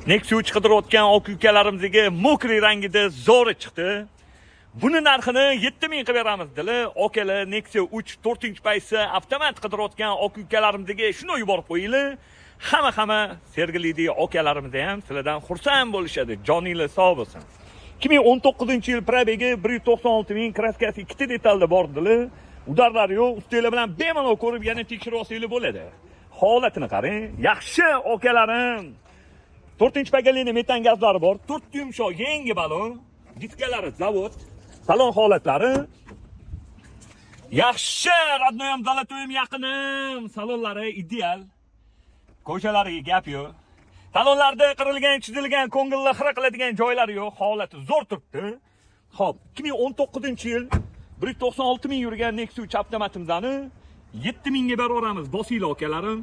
Nexia qidirayotgan oq ukalarimizga mokriy rangida zo'ri chiqdi. Buni narxini 7000 qilib beramiz dedi. Okalar Nexia 3 4-paysi avtomat qidirayotgan oq ukalarimizga shuni yuborib qo'yinglar. Hamma sergilidagi okalarimiz ham sizlardan xursand bo'lishadi. Joningiz sog' bo'lsin. 2019-yil probegi 196 000, kraskasi 2 detalda bordilar. Udarlar yo'q, ustinglar bilan bemalol ko'rib yana tekshirib olsangiz bo'ladi. Holatini qarang. Yaxshi okalarim. 4-pagalini metan gazlari bor. 4 yumshoq yangi balon. Diskalari zavod. Salon holatlari. Yaxshi, radnoyam Zolotoyim yaqinim. Salonlari ideal. Ko'chalariga gap yo'q. Salonlarda qirilgan, chizilgan, ko'ngilni xira qiladigan joylari yo'q. Holati zo'r turibdi. Xo'p, 2019-yil 196 000 yurgan Nexia avtomatimizni 7000 ga beraveramiz. Bosinglar okalarim.